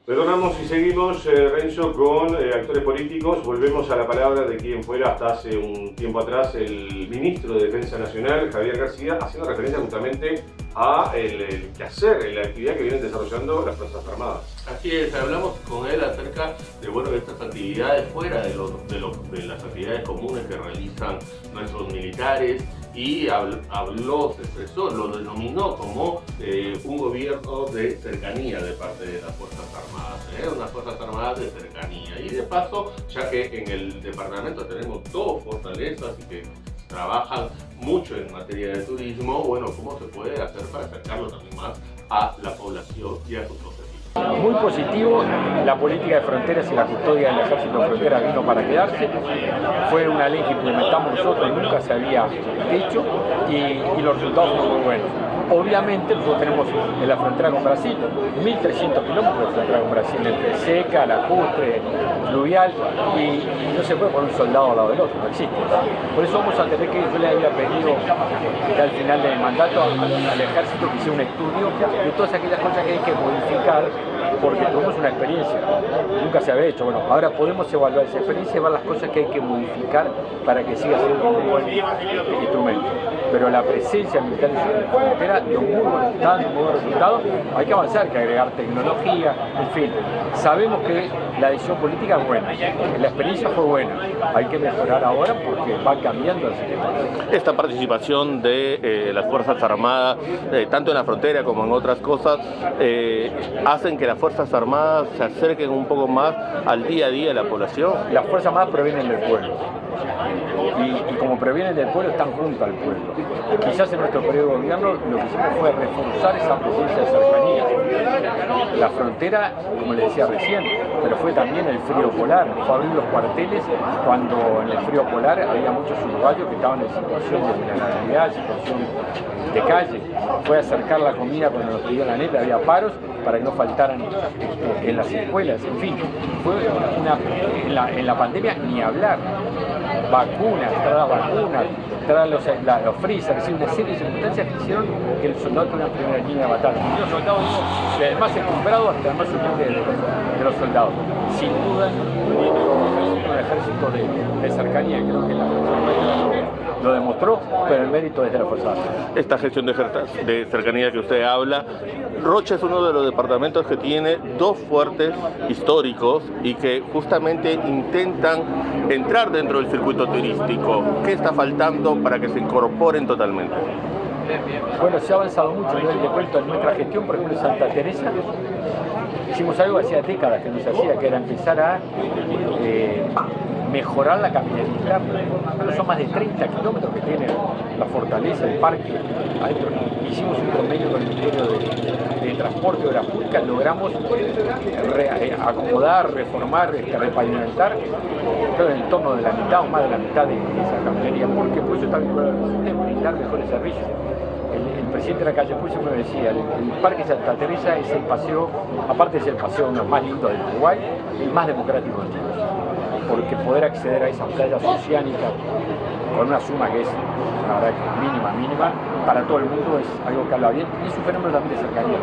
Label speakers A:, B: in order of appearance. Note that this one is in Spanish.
A: Retornamos y seguimos, Renzo, con actores políticos. Volvemos a la palabra de quien fuera hasta hace un tiempo atrás el ministro de Defensa Nacional, Javier García, haciendo referencia justamente a el quehacer, la actividad que vienen desarrollando las Fuerzas Armadas.
B: Así es, hablamos con él acerca de estas actividades fuera de las actividades comunes que realizan nuestros militares, y habló, se expresó, lo denominó como un gobierno de cercanía de parte de las Fuerzas Armadas, unas Fuerzas Armadas de cercanía. Y de paso, ya que en el departamento tenemos dos fortalezas y que trabajan mucho en materia de turismo, bueno, ¿cómo se puede hacer para acercarlo también más a la población y a sus objetivos?
C: Muy positivo, la política de fronteras y la custodia del Ejército de Fronteras vino para quedarse. Fue una ley que implementamos nosotros, nunca se había hecho, y los resultados fueron muy buenos. Obviamente nosotros tenemos en la frontera con Brasil 1.300 kilómetros de frontera con Brasil, entre seca, lacustre, fluvial, y no se puede poner un soldado al lado del otro, no existe. Por eso vamos a tener que, yo le había pedido que al final del mandato al ejército que hiciera un estudio de todas aquellas cosas que hay que modificar, porque tuvimos una experiencia, nunca se había hecho. Bueno, ahora podemos evaluar esa experiencia y ver las cosas que hay que modificar para que siga siendo un buen instrumento. Pero la presencia militar en la frontera dio muy buenos resultados. Hay que avanzar, hay que agregar tecnología, en fin. Sabemos que la decisión política es buena, la experiencia fue buena. Hay que mejorar ahora porque va cambiando el sistema.
D: Esta participación de las Fuerzas Armadas, tanto en la frontera como en otras cosas, hacen que las Fuerzas Armadas se acerquen un poco más al día a día de la población.
C: Las Fuerzas Armadas provienen del pueblo. Y como provienen del pueblo, están junto al pueblo. Quizás en nuestro periodo de gobierno lo que hicimos fue reforzar esa presencia de cercanía. La frontera, como les decía recién, pero fue también el frío polar. Fue abrir los cuarteles cuando en el frío polar había muchos uruguayos que estaban en situación de vulnerabilidad, situación de calle. Fue acercar la comida cuando nos pidió la neta, había paros para que no faltaran en las escuelas. En fin, fue en la pandemia ni hablar. Vacunas, traer los freezers, es decir, una serie de circunstancias que hicieron que el soldado tuviera una primera línea de batalla. Los soldados, desde el más encumbrado hasta el más humilde de los soldados. Sin duda, un ejército de cercanía, creo que la lo demostró, pero el mérito es de la Fuerza Armada.
D: Esta gestión de cercanía que usted habla, Rocha es uno de los departamentos que tiene dos fuertes históricos y que justamente intentan entrar dentro del circuito turístico. ¿Qué está faltando para que se incorporen totalmente?
C: Bueno, se ha avanzado mucho. Yo te cuento, en nuestra gestión, por ejemplo, en Santa Teresa, hicimos algo hacía décadas que no se hacía, que era empezar a mejorar la caminabilidad. Pero son más de 30 kilómetros que tiene la fortaleza, el parque. Adentro hicimos un convenio con el Ministerio de Transporte y Obras Públicas, logramos acomodar, reformar, repavimentar en el torno de la mitad o más de la mitad de esa caminaría, porque por eso también podemos brindar mejores servicios. El presidente de la calle Pulso me decía, el Parque Santa Teresa es el paseo, aparte es el paseo uno más lindo del Uruguay, el más democrático del mundo, porque poder acceder a esas playas oceánicas con una suma que es, la verdad, mínima, para todo el mundo es algo que habla bien, y es un fenómeno también de cercanía.